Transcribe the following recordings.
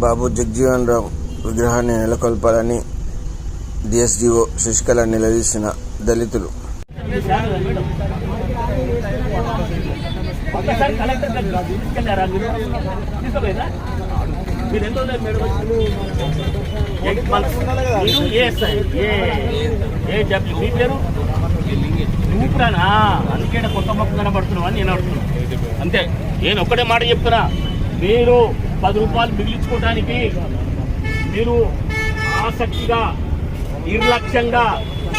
బాబు జగజీవన్ రామ్ విగ్రహాన్ని నెలకొల్పాలని డిఎస్డిఓ శశికళ నిలదీసిన దళితులు. అందుకే కొత్త మొక్క కనబడుతున్నావు అని నేను అడుగుతున్నాను. అంతే, నేను ఒక్కటే మాట చెప్తున్నా. మీరు 10 రూపాయలు మిగిలించుకోవడానికి మీరు ఆసక్తిగా నిర్లక్ష్యంగా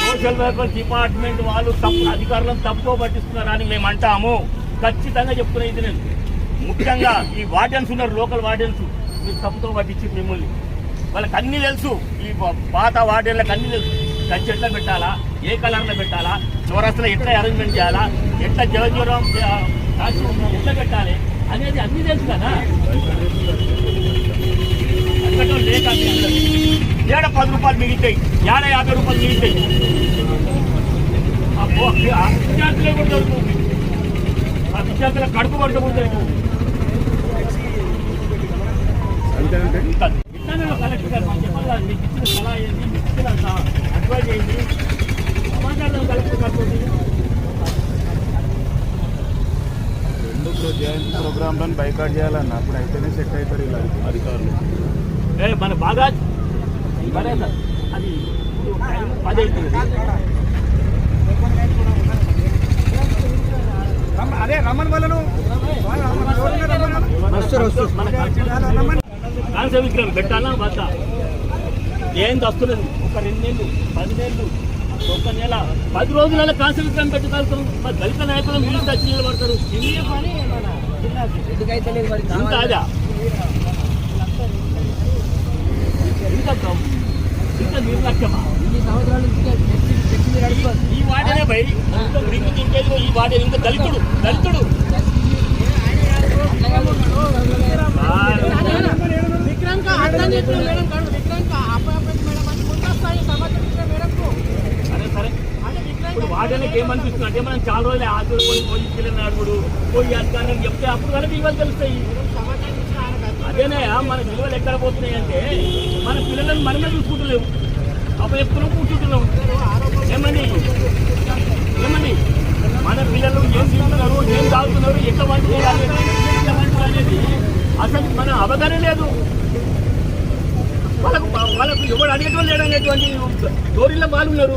సోషల్ వెల్ఫేర్ డిపార్ట్మెంట్ వాళ్ళు అధికారులను తప్పుతో పట్టిస్తున్నారని మేము అంటాము. ఖచ్చితంగా చెప్తున్నా. ఇది నేను ముఖ్యంగా ఈ వార్డెన్స్ ఉన్నారు, లోకల్ వార్డెన్స్, మీరు తప్పుతో పట్టించి మిమ్మల్ని వాళ్ళకి అన్నీ తెలుసు. ఈ పాత వార్డెన్లకు అన్నీ తెలుసు. ఖర్చు ఎట్లా పెట్టాలా, ఏ కలర్లో పెట్టాలా, చౌరస్తలో ఎట్లా అరేంజ్మెంట్ చేయాలా, ఎట్లా జవజీవరం ఎట్లా పెట్టాలి అనేది అన్నీ తెలుసు కదా. లేక ఏడ 10 రూపాయలు మిగులుతాయి, ఏడ 50 రూపాయలు మిగులుతాయి. విద్యార్థులే కూడా జరుగుతుంది. ఆ విద్యార్థుల కడుపు పడుతుంది. కలెక్టర్ గారు మాకు చెప్పాలి, మీకు ఇచ్చిన సలహా ఏంటి, మీకు ఇచ్చిన అడ్వైజ్ ఏంటి మాట్లాడదాం కలెక్టర్ గారితో. జయంతి ప్రోగ్రాంలను బైకాట్ చేయాలన్న, అప్పుడు అయితేనే సెట్ అవుతారు ఇలా అధికారులు. మన బాగా అది 10 అవుతుంది. అదే రమ్మన్ వాళ్ళను కాంస్య విగ్రహం పెట్టాలా వద్దా? ఏంది వస్తున్నది? ఒక 2 నెలలు, 10 నెలలు, 1 నెల, 10 రోజులలో కాంస్య విగ్రహం పెట్టగలుగుతారు. మరి దళిత నాయకులు మిగిలిన వచ్చి నిలబడతారు. ఇంత అదా ఇంత నిర్లక్ష్యమా? ఈ వాడనే భయ్ ఇంకేదో ఈ వాడే ఇంకా దళితుడు ఇప్పుడు వాడనకి ఏమనిపిస్తుంది అంటే, మనం చాలా రోజులు ఆశలు పోయి పిల్లలు అడుగుడు పోయి అధికారులకు చెప్తే అప్పుడు కనుక విలువలు తెలుస్తాయి. అదేనే మన విలువలు ఎక్కడ పోతున్నాయి అంటే, మన పిల్లలను మనమే చూసుకుంటలేము, అప్పుడు కూర్చుంటున్నాం. ఏమండి మన పిల్లలు ఏం తింటున్నారు, ఏం తాగుతున్నారు, ఎట్లా వంట అనేది అసలు మన అవగాహన లేదు. వాళ్ళకు ఎవరు అడిగేటువంటి లేడనేటువంటి ధోరణిలో బాగున్నారు.